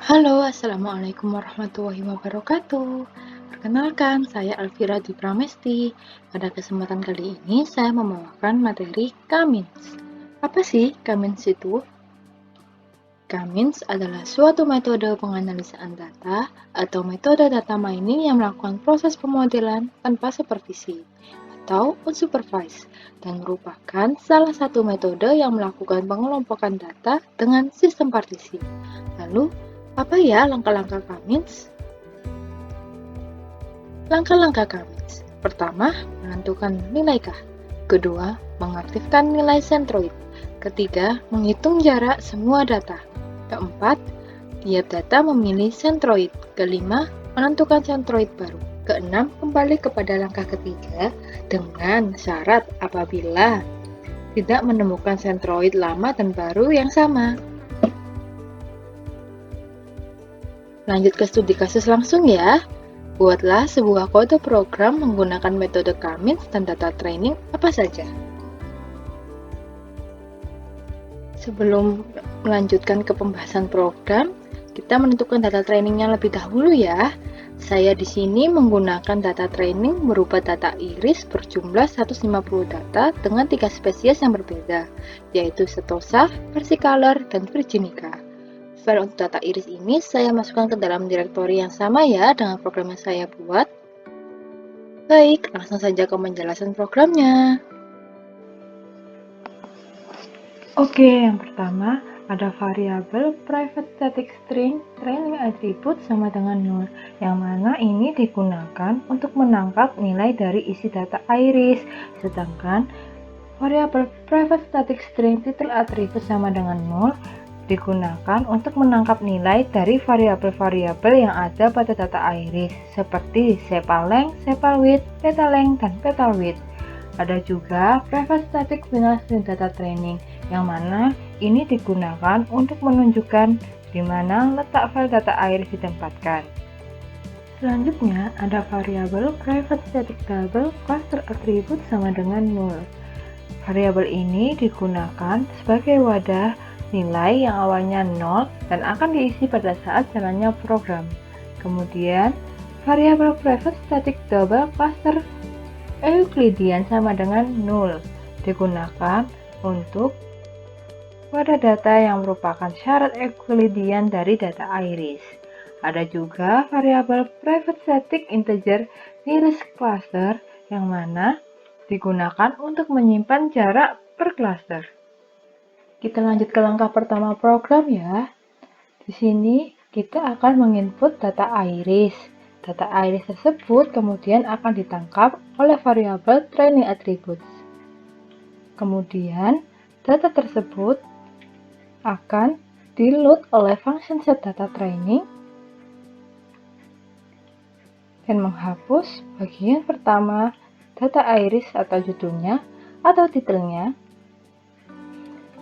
Halo, Assalamualaikum warahmatullahi wabarakatuh. Perkenalkan, saya Alvira Dwi Pramesti. Pada kesempatan kali ini, saya membawakan materi Kamins. Apa sih Kamins itu? Kamins adalah suatu metode penganalisaan data atau metode data mining yang melakukan proses pemodelan tanpa supervisi atau unsupervised dan merupakan salah satu metode yang melakukan pengelompokan data dengan sistem partisi. Lalu, apa ya langkah-langkah Kamins? Langkah-langkah Kamins. Pertama, menentukan nilai K. Kedua, mengaktifkan nilai sentroid. Ketiga, menghitung jarak semua data. Keempat, tiap data memilih sentroid. Kelima, menentukan sentroid baru. Keenam, kembali kepada langkah ketiga dengan syarat apabila tidak menemukan sentroid lama dan baru yang sama. Lanjut ke studi kasus langsung ya. Buatlah sebuah kode program menggunakan metode Kamins dan data training apa saja. Sebelum melanjutkan ke pembahasan program, kita menentukan data trainingnya lebih dahulu ya. Saya di sini menggunakan data training berupa data iris berjumlah 150 data dengan 3 spesies yang berbeda, yaitu Setosa, Versicolor, dan Virginica. File untuk data iris ini saya masukkan ke dalam direktori yang sama ya dengan program yang saya buat. Baik, langsung saja ke penjelasan programnya. Oke, yang pertama ada variabel private static string training attribute sama dengan 0, yang mana ini digunakan untuk menangkap nilai dari isi data iris, sedangkan variabel private static string title attribute sama dengan 0 digunakan untuk menangkap nilai dari variabel-variabel yang ada pada data iris, seperti sepal length, sepal width, petal length, dan petal width. Ada juga private static final string data training, yang mana ini digunakan untuk menunjukkan di mana letak file data iris ditempatkan. Selanjutnya, ada variabel private static double cluster attribute sama dengan 0. Variabel ini digunakan sebagai wadah nilai yang awalnya 0 dan akan diisi pada saat jalannya program. Kemudian, variabel private static double cluster Euclidean sama dengan 0 digunakan untuk wadah data yang merupakan syarat Euclidean dari data iris. Ada juga variabel private static integer nearest cluster yang mana digunakan untuk menyimpan jarak per cluster. Kita lanjut ke langkah pertama program ya. Di sini kita akan menginput data iris. Data iris tersebut kemudian akan ditangkap oleh variabel training attributes. Kemudian data tersebut akan di-load oleh function setDataTraining dan menghapus bagian pertama data iris atau judulnya atau titelnya,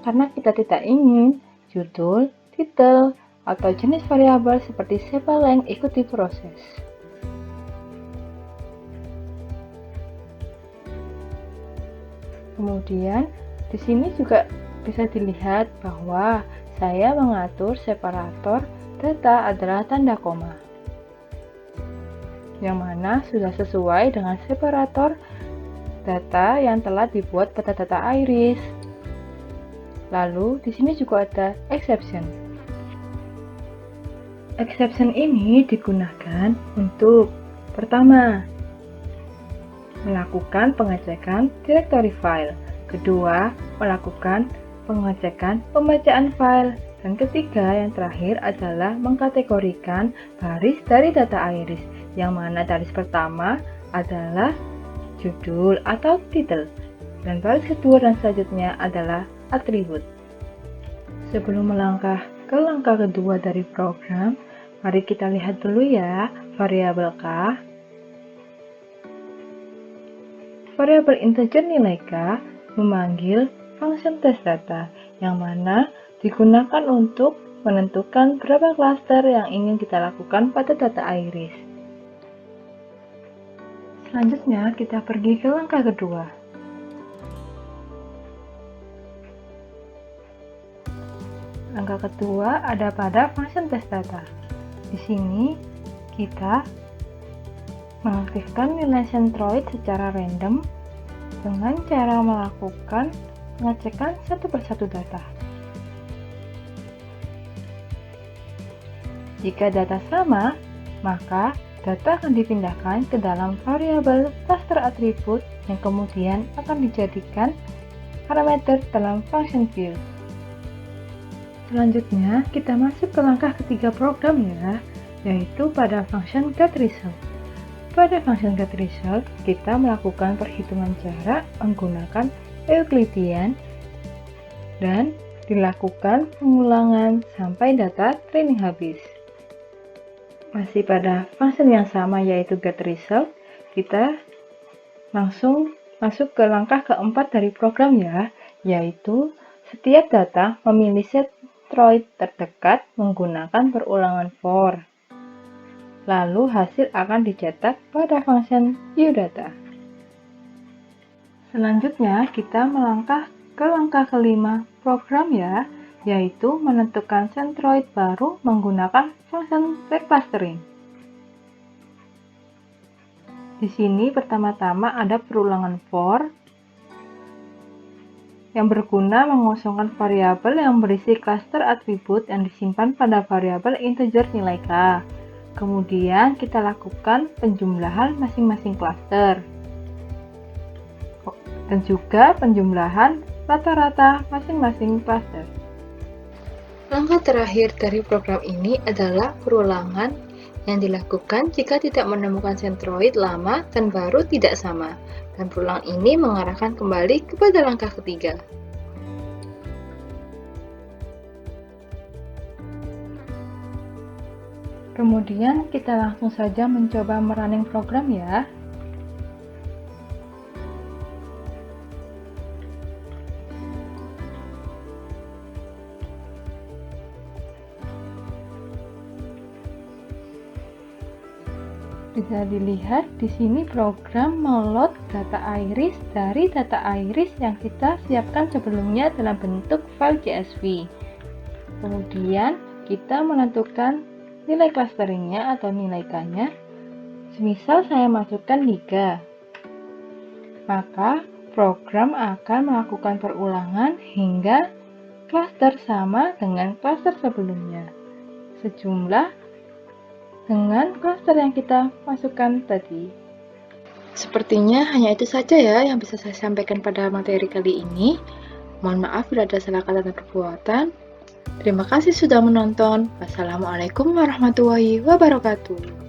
karena kita tidak ingin judul, titel, atau jenis variabel seperti sepal length ikut diproses. Kemudian di sini juga bisa dilihat bahwa saya mengatur separator data adalah tanda koma, yang mana sudah sesuai dengan separator data yang telah dibuat pada data iris. Lalu di sini juga ada exception. Exception ini digunakan untuk pertama, melakukan pengecekan directory file. Kedua, melakukan pengecekan pembacaan file. Dan ketiga, yang terakhir adalah mengkategorikan baris dari data iris, yang mana baris pertama adalah judul atau titel, dan baris kedua dan selanjutnya adalah atribut. Sebelum melangkah ke langkah kedua dari program, mari kita lihat dulu ya variabel K. Variabel integer nilai K memanggil function test data, yang mana digunakan untuk menentukan berapa klaster yang ingin kita lakukan pada data iris. Selanjutnya kita pergi ke langkah kedua. Langkah kedua ada pada function test data. Di sini kita mengaktifkan nilai centroid secara random dengan cara melakukan pengecekan satu persatu data. Jika data sama, maka data akan dipindahkan ke dalam variabel cluster atribut yang kemudian akan dijadikan parameter dalam function view. Selanjutnya, kita masuk ke langkah ketiga program ya, yaitu pada function getResult. Pada function getResult, kita melakukan perhitungan jarak menggunakan Euclidean dan dilakukan pengulangan sampai data training habis. Masih pada function yang sama yaitu getResult, kita langsung masuk ke langkah keempat dari program ya, yaitu setiap data memilih centroid terdekat menggunakan perulangan for. Lalu hasil akan dicetak pada function viewData. Selanjutnya kita melangkah ke langkah kelima program ya, yaitu menentukan centroid baru menggunakan function reclustering. Di sini pertama-tama ada perulangan for yang berguna mengosongkan variabel yang berisi cluster atribut yang disimpan pada variabel integer nilai k. Kemudian kita lakukan penjumlahan masing-masing cluster dan juga penjumlahan rata-rata masing-masing cluster. Langkah terakhir dari program ini adalah perulangan yang dilakukan jika tidak menemukan centroid lama dan baru tidak sama, dan perulangan ini mengarahkan kembali kepada langkah ketiga. Kemudian kita langsung saja mencoba merunning program ya. Bisa dilihat di sini program meload data iris dari data iris yang kita siapkan sebelumnya dalam bentuk file CSV. Kemudian kita menentukan nilai clusteringnya atau nilai K-nya. Semisal saya masukkan 3, maka program akan melakukan perulangan hingga cluster sama dengan cluster sebelumnya, sejumlah dengan cluster yang kita masukkan tadi. Sepertinya hanya itu saja ya yang bisa saya sampaikan pada materi kali ini. Mohon maaf bila ada salah kata dan perbuatan. Terima kasih sudah menonton. Wassalamualaikum warahmatullahi wabarakatuh.